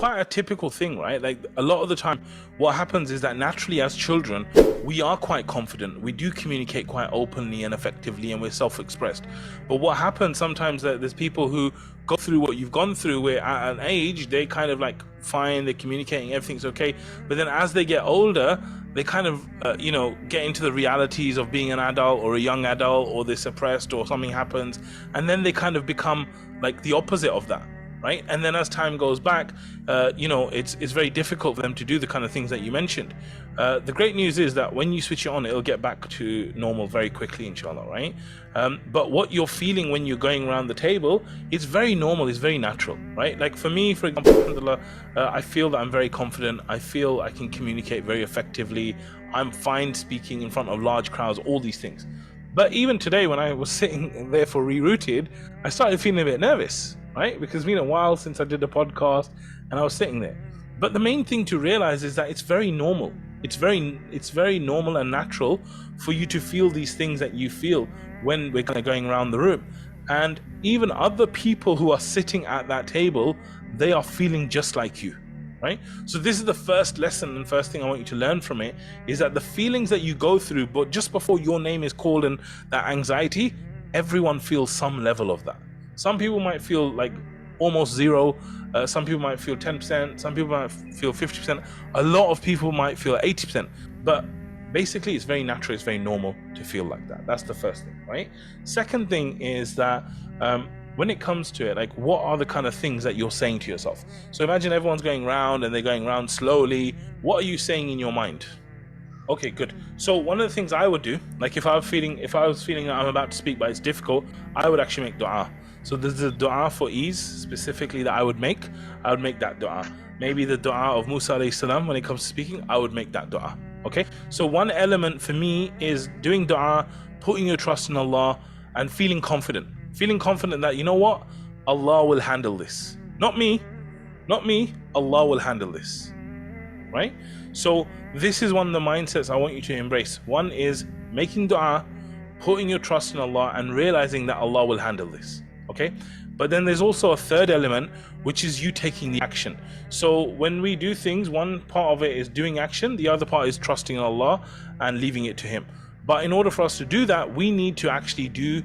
quite a typical thing, right? Like a lot of the time what happens is that naturally as children we are quite confident, we do communicate quite openly and effectively, and we're self-expressed. But what happens sometimes that there's people who go through what you've gone through, where at an age they kind of like fine, they're communicating, everything's okay, but then as they get older they kind of get into the realities of being an adult or a young adult, or they're suppressed or something happens, and then they kind of become like the opposite of that, right? And then as time goes back, it's very difficult for them to do the kind of things that you mentioned. The great news is that when you switch it on, it'll get back to normal very quickly, inshallah, right? But what you're feeling when you're going around the table, it's very normal, it's very natural, right? Like for me, for example, Alhamdulillah, I feel that I'm very confident, I feel I can communicate very effectively, I'm fine speaking in front of large crowds, all these things. But even today, when I was sitting there for Rerouted, I started feeling a bit nervous, right? Because it's been a while since I did the podcast and I was sitting there. But the main thing to realize is that it's very normal. It's very normal and natural for you to feel these things that you feel when we're kind of going around the room. And even other people who are sitting at that table, they are feeling just like you, right? So this is the first lesson and first thing I want you to learn from it, is that the feelings that you go through, but just before your name is called and that anxiety, everyone feels some level of that. Some people might feel like almost zero, some people might feel 10%, some people might feel 50%, a lot of people might feel 80%, but basically it's very natural, it's very normal to feel like that. That's the first thing, right? Second thing is that when it comes to it, like what are the kind of things that you're saying to yourself? So imagine everyone's going around and they're going around slowly. What are you saying in your mind? Okay, good. So one of the things I would do, like if I was feeling that I'm about to speak but it's difficult, I would actually make dua. So there's a dua for ease specifically that I would make that dua. Maybe the dua of Musa alayhi salam, when it comes to speaking, I would make that dua. Okay, so one element for me is doing dua, putting your trust in Allah, and feeling confident that, you know what, Allah will handle this. Not me, Allah will handle this, right? So this is one of the mindsets I want you to embrace. One is making dua, putting your trust in Allah, and realizing that Allah will handle this. Okay, but then there's also a third element, which is you taking the action. So when we do things, one part of it is doing action, the other part is trusting Allah and leaving it to Him. But in order for us to do that, we need to actually do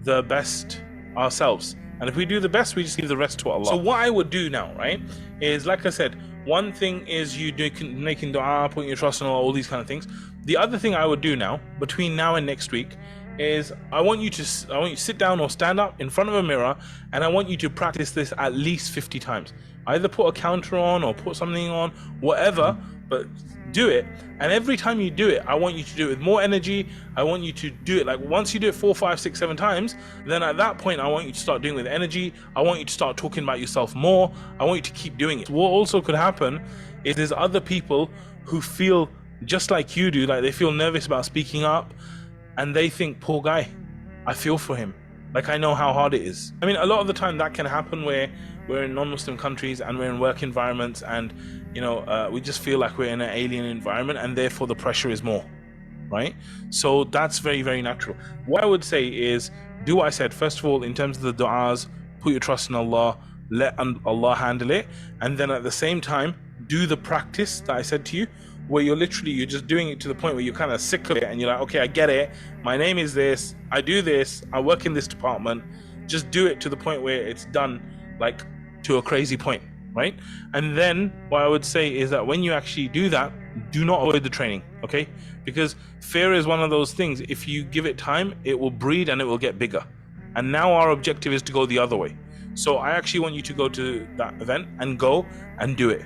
the best ourselves. And if we do the best, we just leave the rest to Allah. So what I would do now, right, is like I said, one thing is you making dua, putting your trust in Allah, all these kind of things. The other thing I would do now, between now and next week, is I want you to sit down or stand up in front of a mirror, and I want you to practice this at least 50 times. Either put a counter on or put something on, whatever, but do it. And every time you do it, I want you to do it with more energy. I want you to do it, like once you do it 4, 5, 6, 7 times, then at that point I want you to start doing it with energy. I want you to start talking about yourself more. I want you to keep doing it. What also could happen is there's other people who feel just like you do, like they feel nervous about speaking up, and they think, poor guy, I feel for him, like I know how hard it is. I mean, a lot of the time that can happen where we're in non-Muslim countries and we're in work environments, and we just feel like we're in an alien environment, and therefore the pressure is more, right? So that's very, very natural. What I would say is do what I said. First of all, in terms of the du'as, put your trust in Allah, let Allah handle it, and then at the same time do the practice that I said to you, where you're just doing it to the point where you're kind of sick of it and you're like, okay, I get it, my name is this, I do this, I work in this department. Just do it to the point where it's done, like to a crazy point, right? And then what I would say is that when you actually do that, do not avoid the training, okay? Because fear is one of those things, if you give it time, it will breed and it will get bigger. And now our objective is to go the other way. So I actually want you to go to that event and go and do it.